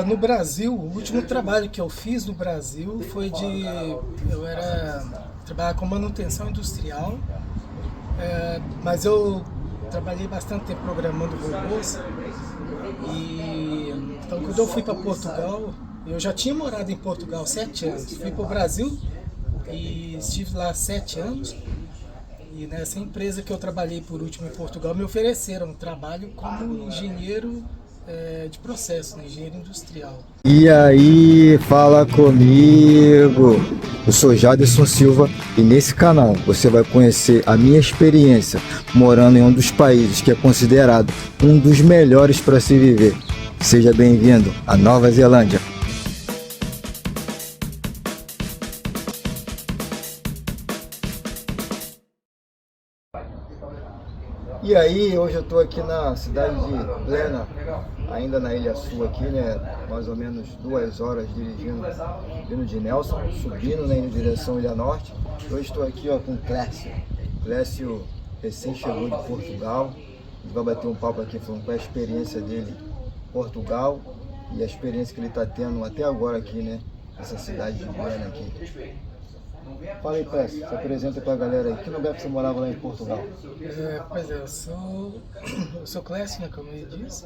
No Brasil, o último trabalho que eu fiz no Brasil foi trabalhava com manutenção industrial, mas eu trabalhei bastante tempo programando robôs. Então, quando eu fui para Portugal, eu já tinha morado em Portugal 7 anos. Fui para o Brasil e estive lá 7 anos. E nessa empresa que eu trabalhei por último em Portugal, me ofereceram um trabalho como engenheiro de processo, né? Engenheiro industrial. E aí, fala comigo! Eu sou Jaderson Silva e nesse canal você vai conhecer a minha experiência morando em um dos países que é considerado um dos melhores para se viver. Seja bem-vindo à Nova Zelândia! E aí, hoje eu estou aqui na cidade de Plena, ainda na Ilha Sul aqui, né? Mais ou menos 2 horas dirigindo, vindo de Nelson, subindo, né, em direção à Ilha Norte. Hoje estou aqui, ó, com o Clécio. Clécio recém chegou de Portugal. A gente vai bater um papo aqui falando qual é a experiência dele em Portugal e a experiência que ele está tendo até agora aqui, né? Nessa cidade de Plena aqui. Fala aí, Clécio, se apresenta para a galera aí. Que lugar que você morava lá em Portugal? Pois é, eu sou Clécio, né, como ele disse.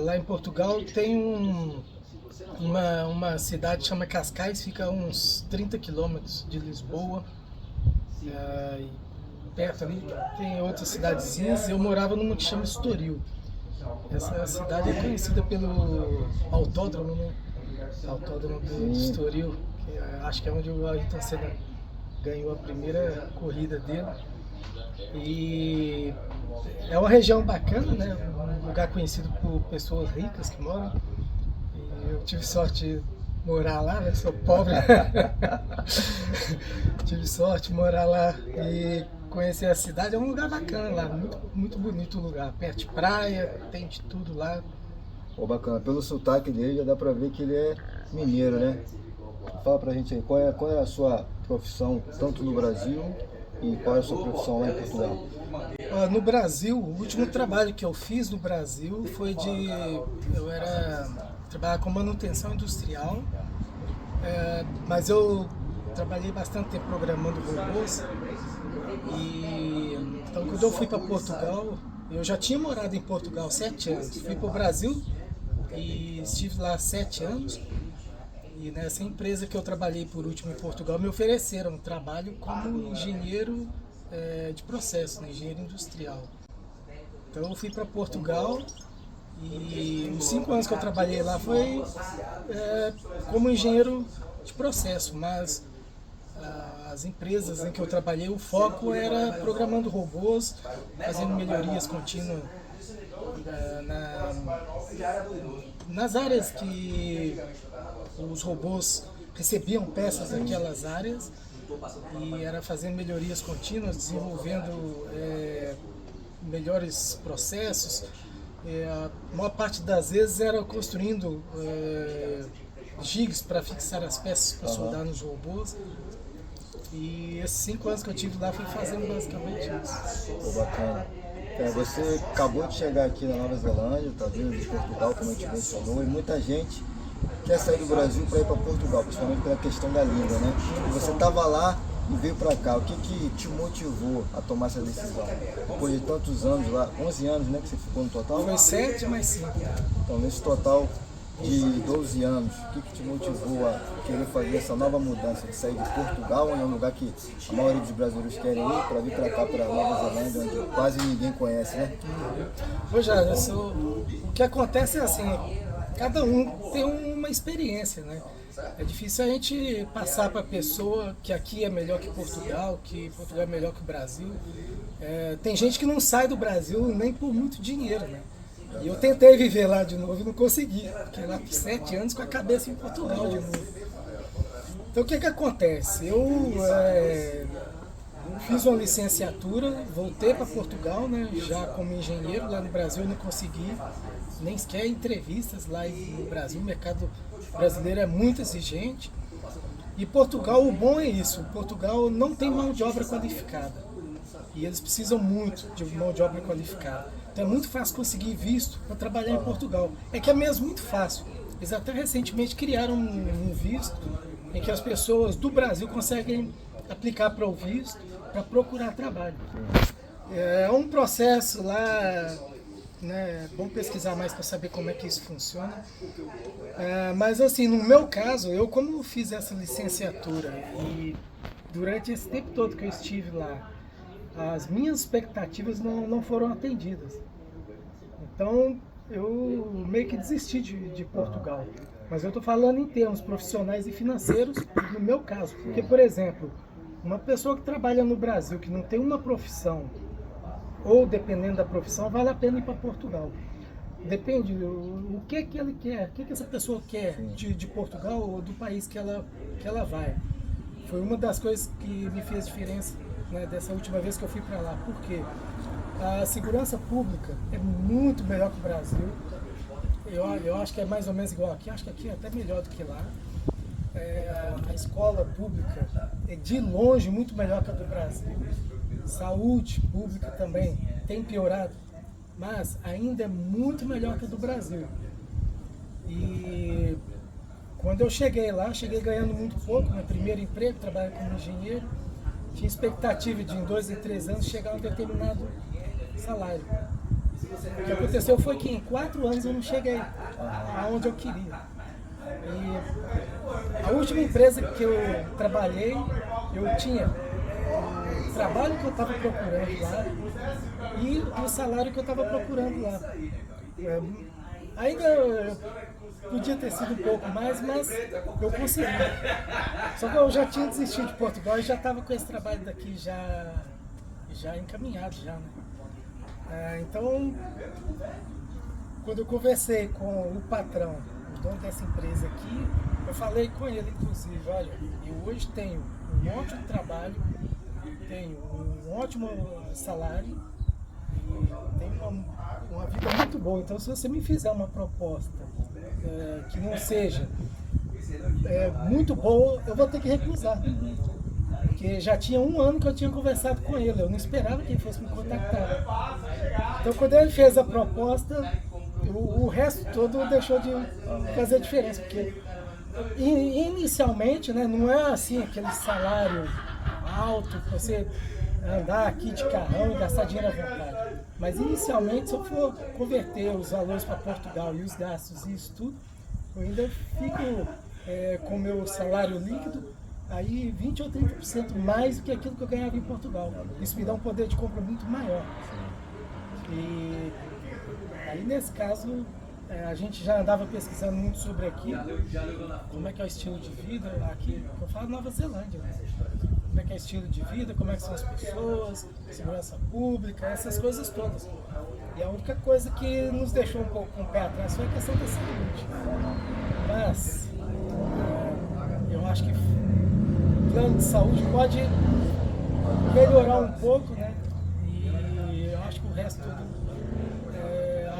Lá em Portugal tem uma cidade que chama Cascais, fica a uns 30 quilômetros de Lisboa. E perto ali tem outras cidadezinhas. Eu morava numa que chama Estoril. Essa cidade é conhecida pelo autódromo, né? Autódromo de Estoril. Acho que é onde o Ayrton Senna ganhou a primeira corrida dele. E é uma região bacana, né? Um lugar conhecido por pessoas ricas que moram. E eu tive sorte de morar lá, né? Sou pobre. Tive sorte de morar lá e conhecer a cidade. É um lugar bacana lá, muito, muito bonito o lugar. Perto de praia, tem de tudo lá. Pô, bacana. Pelo sotaque dele já dá pra ver que ele é mineiro, né? Fala pra gente aí, qual é a sua profissão, tanto no Brasil, e qual é a sua profissão lá em Portugal? No Brasil, o último trabalho que eu fiz no Brasil foi trabalhava com manutenção industrial, mas eu trabalhei bastante tempo programando robôs. Então, quando eu fui para Portugal, eu já tinha morado em Portugal 7 anos. Fui para o Brasil e estive lá 7 anos. E nessa empresa que eu trabalhei por último em Portugal, me ofereceram um trabalho como engenheiro de processo, né? Engenheiro industrial. Então eu fui para Portugal e os 5 anos que eu trabalhei lá foi como engenheiro de processo, mas as empresas em que eu trabalhei, o foco era programando robôs, fazendo melhorias contínuas nas áreas que os robôs recebiam peças daquelas áreas, e era fazendo melhorias contínuas, desenvolvendo melhores processos. A maior parte das vezes era construindo jigs para fixar as peças para soldar nos robôs. E esses 5 anos que eu tive lá fui fazendo basicamente isso. Pô, bacana. Você acabou de chegar aqui na Nova Zelândia, tá vindo de Portugal, como a gente mencionou, e muita gente quer sair do Brasil para ir para Portugal, principalmente pela questão da língua, né? E você estava lá e veio para cá. O que te motivou a tomar essa decisão? Depois de tantos anos lá, 11 anos, né, que você ficou no total? Foi 7 mais 5. Então, nesse total de 12 anos, o que te motivou a querer fazer essa nova mudança, de sair de Portugal, onde é um lugar que a maioria dos brasileiros querem ir, para vir para cá, para Nova Zelândia, onde quase ninguém conhece, né? Ô Jaderson, o que acontece é assim, cada um tem uma experiência, né? É difícil a gente passar para a pessoa que aqui é melhor que Portugal é melhor que o Brasil. Tem gente que não sai do Brasil nem por muito dinheiro, né? E eu tentei viver lá de novo e não consegui. Fiquei lá por 7 anos com a cabeça em Portugal de novo. Então o que acontece? Eu fiz uma licenciatura, voltei para Portugal, né, já como engenheiro. Lá no Brasil eu não consegui nem sequer entrevistas lá no Brasil. O mercado brasileiro é muito exigente. E Portugal, o bom é isso, Portugal não tem mão de obra qualificada. E eles precisam muito de mão de obra qualificada. Então é muito fácil conseguir visto para trabalhar em Portugal. É que é mesmo muito fácil. Eles até recentemente criaram um visto em que as pessoas do Brasil conseguem aplicar para o visto para procurar trabalho. É um processo lá, né? Vamos pesquisar mais para saber como é que isso funciona. Mas assim, no meu caso, eu como fiz essa licenciatura e durante esse tempo todo que eu estive lá, as minhas expectativas não foram atendidas. Então, eu meio que desisti de Portugal. Mas eu estou falando em termos profissionais e financeiros, no meu caso. Porque, por exemplo, uma pessoa que trabalha no Brasil, que não tem uma profissão, ou dependendo da profissão, vale a pena ir para Portugal. Depende o que ele quer, o que essa pessoa quer de Portugal ou do país que ela vai. Foi uma das coisas que me fez diferença, né, dessa última vez que eu fui para lá. Por quê? A segurança pública é muito melhor que o Brasil. Eu acho que é mais ou menos igual aqui, acho que aqui é até melhor do que lá. A escola pública é de longe muito melhor que a do Brasil. Saúde pública também tem piorado, mas ainda é muito melhor que a do Brasil. E quando eu cheguei lá, cheguei ganhando muito pouco, meu primeiro emprego, trabalhando como engenheiro. Tinha expectativa de em 2 e 3 anos chegar a um determinado salário. O que aconteceu foi que em 4 anos eu não cheguei aonde eu queria. E a última empresa que eu trabalhei, eu tinha o trabalho que eu estava procurando lá e o salário que eu estava procurando lá. Ainda podia ter sido um pouco mais, mas eu consegui. Só que eu já tinha desistido de Portugal e já estava com esse trabalho daqui já encaminhado, já, né? Então, quando eu conversei com o patrão, o dono dessa empresa aqui, eu falei com ele, inclusive, olha, eu hoje tenho um ótimo trabalho, tenho um ótimo salário, e tenho uma vida muito boa. Então, se você me fizer uma proposta que não seja muito boa, eu vou ter que recusar. Porque já tinha 1 ano que eu tinha conversado com ele, eu não esperava que ele fosse me contactar. Então, quando ele fez a proposta, o resto todo deixou de fazer diferença. Porque inicialmente, né, não é assim aquele salário alto, você andar aqui de carrão e gastar dinheiro à vontade. Mas inicialmente, se eu for converter os valores para Portugal e os gastos e isso tudo, eu ainda fico com o meu salário líquido aí 20 ou 30% mais do que aquilo que eu ganhava em Portugal. Isso me dá um poder de compra muito maior. E aí nesse caso, a gente já andava pesquisando muito sobre aqui, como é que é o estilo de vida aqui, eu falo Nova Zelândia, né? Como é que é o estilo de vida, como é que são as pessoas, segurança pública, essas coisas todas. E a única coisa que nos deixou um pouco com o pé atrás foi a questão da saúde. Mas eu acho que o plano de saúde pode melhorar um pouco, né? E eu acho que o resto tudo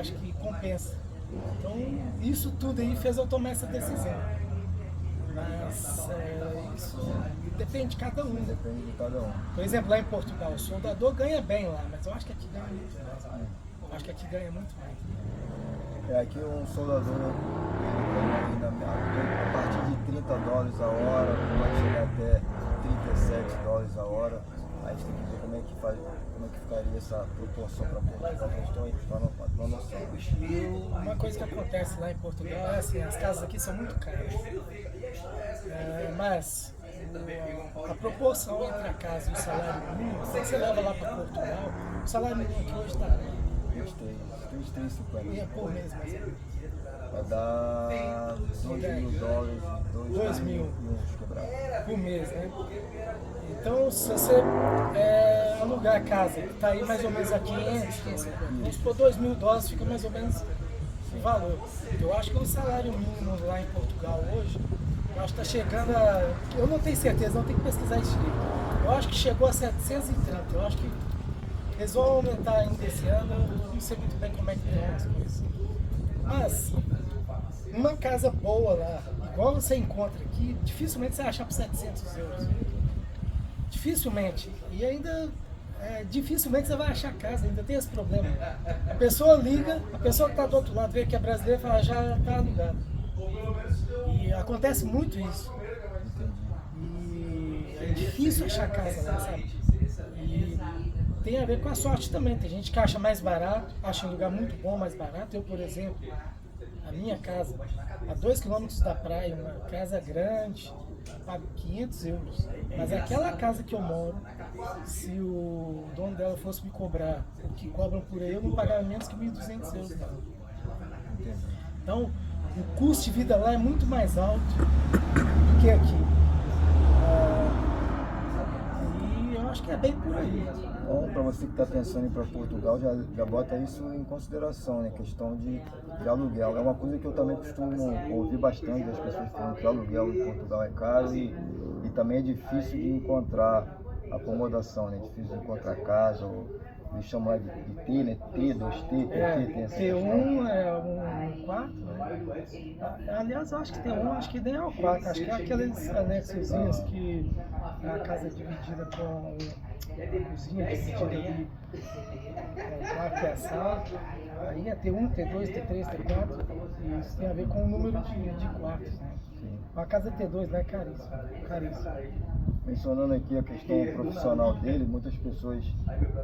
acho que compensa. Então isso tudo aí fez eu tomar essa decisão. Mas isso depende de cada um. Depende de cada um. Por exemplo, lá em Portugal, o soldador ganha bem lá, mas eu acho que aqui ganha muito mais. Eu acho que aqui ganha muito mais. Aqui um soldador, ele ganha a partir de $30 a hora, pode chegar até $37 a hora. A gente tem que ver como é que ficaria essa proporção para Portugal, a gente tem uma noção. Uma coisa que acontece lá em Portugal é assim, as casas aqui são muito caras. Mas a proporção entre a casa e o salário mínimo, quando você leva lá para Portugal, o salário mínimo aqui hoje está $23,50 por mês, mais ou menos. vai dar $2.000, 2 mil quebrados por mês, né? Então, se você alugar a casa, que está aí mais ou menos a 500, 550, vamos supor $2.000, fica mais ou menos o valor. Eu acho que o salário mínimo lá em Portugal hoje, eu acho que está chegando a... Eu não tenho certeza, não tenho que pesquisar isso direito. Eu acho que chegou a 730, eu acho que eles vão aumentar ainda esse ano, eu não sei muito bem como é que estão as coisas. Mas, uma casa boa lá, igual você encontra aqui, dificilmente você vai achar por €700. Dificilmente. E ainda, dificilmente você vai achar casa, ainda tem esse problema. A pessoa liga, a pessoa que está do outro lado vê que é brasileira e fala, já está alugado. acontece muito isso. E é difícil achar casa lá, sabe? E tem a ver com a sorte também. Tem gente que acha mais barato, acha um lugar muito bom, mais barato. Eu, por exemplo, a minha casa, a 2 quilômetros da praia, uma casa grande, pago 500 euros. Mas aquela casa que eu moro, se o dono dela fosse me cobrar o que cobram por aí, eu não pagava menos que 1.200 euros não. Então, o custo de vida lá é muito mais alto do que aqui. E eu acho que é bem por aí. Bom, para você que está pensando em ir para Portugal, já bota isso em consideração, né? Questão de aluguel. É uma coisa que eu também costumo ouvir bastante das pessoas falando que aluguel em Portugal é caro e também é difícil de encontrar acomodação, né? É difícil de encontrar casa, ou eles chamam de T, né? T, 2T, PT, tem essa T1 é um quarto, né? Aliás, eu acho que T1, acho que nem é o quarto, acho que é aqueles anexozinhos que a casa é dividida com a cozinha, dividida ali com o quarto e a sala. Aí é T1, T2, T3, T4, e isso tem a ver com o número de quartos, né? A casa T2 lá é caríssimo. Mencionando aqui a questão profissional dele, muitas pessoas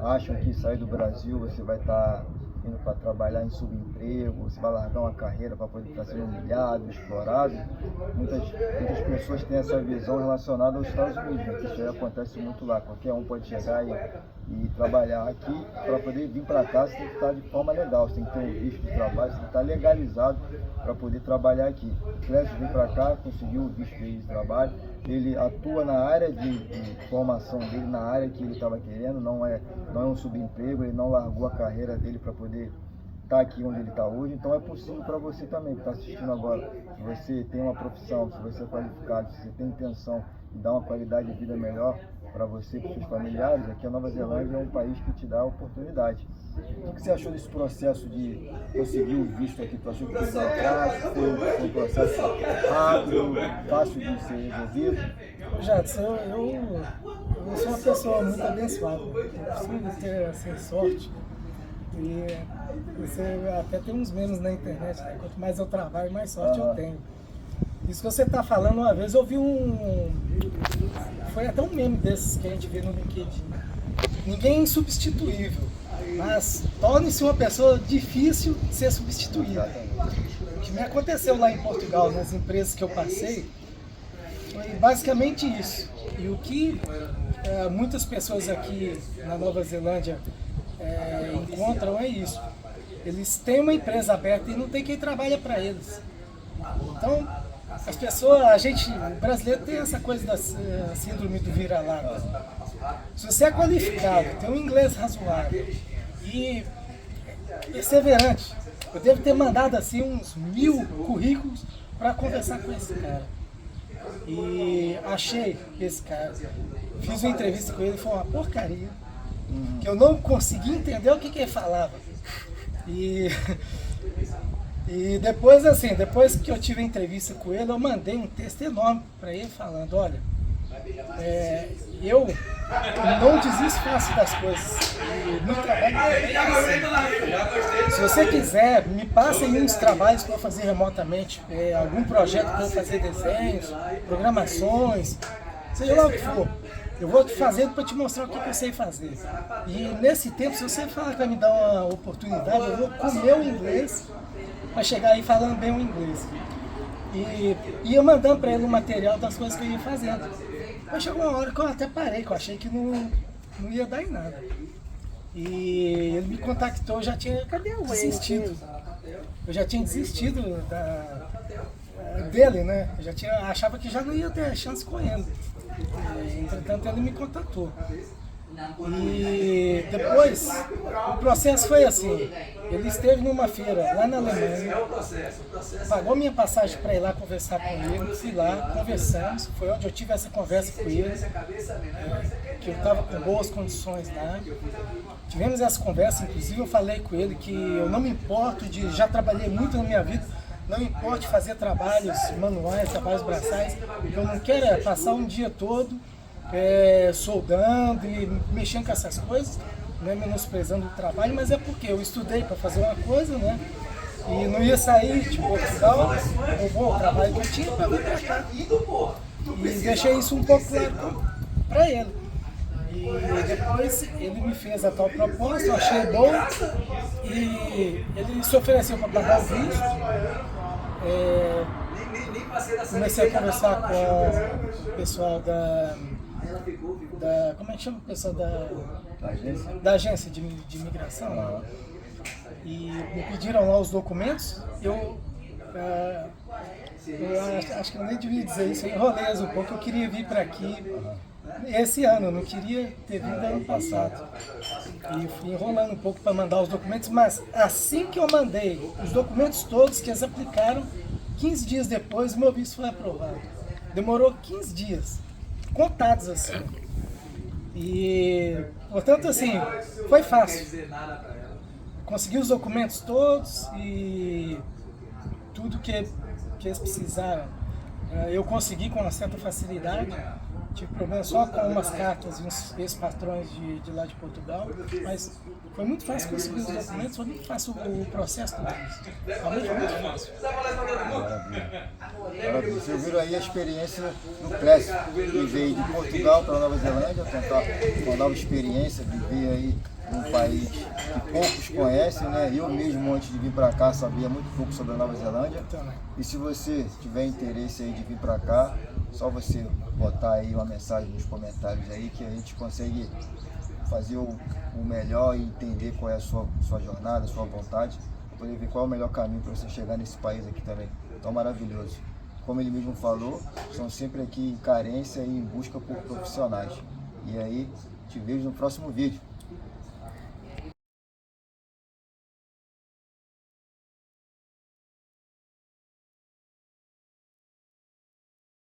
acham que sair do Brasil você vai estar indo para trabalhar em subemprego, você vai largar uma carreira para poder estar sendo humilhado, explorado. Muitas pessoas têm essa visão relacionada aos Estados Unidos, né? Isso aí acontece muito lá. Qualquer um pode chegar e trabalhar aqui. Para poder vir para cá, você tem que estar de forma legal, você tem que ter um visto de trabalho, você tem que estar legalizado para poder trabalhar aqui. O Clécio veio para cá, conseguiu o visto de trabalho, ele atua na área de formação dele, na área que ele estava querendo, não é um subemprego, ele não largou a carreira dele para poder estar aqui onde ele está hoje. Então é possível para você também, que está assistindo agora, se você tem uma profissão, se você é qualificado, se você tem intenção de dar uma qualidade de vida melhor para você e para os seus familiares, aqui a Nova Zelândia é um país que te dá oportunidade. O que você achou desse processo de conseguir o visto aqui? Tu achou que foi democrático, foi um processo rápido, fácil de ser resolvido? Jadson, eu sou uma pessoa muito abençoada. Eu preciso ter assim, sorte. E você até tem uns memes na internet, né? Quanto mais eu trabalho, mais sorte eu tenho. Isso que você está falando, uma vez eu vi foi até um meme desses que a gente vê no LinkedIn. Ninguém é insubstituível, mas torne-se uma pessoa difícil de ser substituída. O que me aconteceu lá em Portugal, nas empresas que eu passei, foi basicamente isso. E o que muitas pessoas aqui na Nova Zelândia encontram é isso. Eles têm uma empresa aberta e não tem quem trabalha para eles. Então, as pessoas, o brasileiro tem essa coisa da síndrome do vira-lata. Se você é qualificado, tem um inglês razoável e perseverante, eu devo ter mandado assim uns 1000 currículos para conversar com esse cara. E achei esse cara, fiz uma entrevista com ele, foi uma porcaria, que eu não consegui entender o que ele falava. E depois, assim, depois que eu tive a entrevista com ele, eu mandei um texto enorme para ele falando, olha, eu não desisto fácil das coisas. E no trabalho também assim. Se você quiser, me passem uns trabalhos para eu fazer remotamente, algum projeto para eu fazer desenhos, programações, seja lá o que for. Eu vou fazendo para te mostrar o que eu sei fazer. E nesse tempo, se você falar que vai me dar uma oportunidade, eu vou comer o inglês para chegar aí falando bem o inglês. E ia mandando para ele o material das coisas que eu ia fazendo. Mas chegou uma hora que eu até parei, que eu achei que não ia dar em nada. E ele me contactou, eu já tinha desistido. Eu já tinha desistido dele, né? Eu achava que já não ia ter chance com ele. Entretanto, ele me contatou. E depois, o processo foi assim, ele esteve numa feira lá na Alemanha, pagou minha passagem para ir lá conversar com ele, fui lá, conversamos, foi onde eu tive essa conversa com ele, que eu estava com boas condições lá. Tivemos essa conversa, inclusive eu falei com ele que eu não me importo já trabalhei muito na minha vida, não me importo de fazer trabalhos manuais, trabalhos braçais, eu não quero passar um dia todo soldando e mexendo com essas coisas, né, menosprezando o trabalho, mas é porque eu estudei para fazer uma coisa, né, E não ia sair de Portugal, roubou o trabalho que eu tinha para vir para cá. E deixei isso um pouco claro para ele. E depois ele me fez a tal proposta, eu achei bom e ele se ofereceu para pagar o visto. Comecei a conversar com o pessoal da como é que chama o pessoal da agência de imigração? E me pediram lá os documentos. Eu acho que eu nem devia dizer isso, eu enrolei um pouco, eu queria vir para aqui esse ano, eu não queria ter vindo ano passado. E fui enrolando um pouco para mandar os documentos, mas assim que eu mandei os documentos todos que eles aplicaram, 15 dias depois o meu visto foi aprovado. Demorou 15 dias, contados assim. E, portanto, assim, foi fácil. Consegui os documentos todos e tudo que eles precisaram. Eu consegui com uma certa facilidade. Tive problema só com umas cartas e uns ex-patrões de lá de Portugal, mas foi muito fácil conseguir os documentos, foi muito fácil o processo do visto. Realmente foi muito fácil. Maravilha. Maravilha. Vocês viram aí a experiência do Clécio, que veio de Portugal para Nova Zelândia, tentar uma nova experiência, viver aí num país que poucos conhecem, né? Eu mesmo, antes de vir para cá, sabia muito pouco sobre a Nova Zelândia. E se você tiver interesse aí de vir para cá, só você botar aí uma mensagem nos comentários aí que a gente consegue fazer o melhor e entender qual é a sua jornada, a sua vontade, para poder ver qual é o melhor caminho para você chegar nesse país aqui também. Tão maravilhoso. Como ele mesmo falou, estão sempre aqui em carência e em busca por profissionais. E aí, te vejo no próximo vídeo.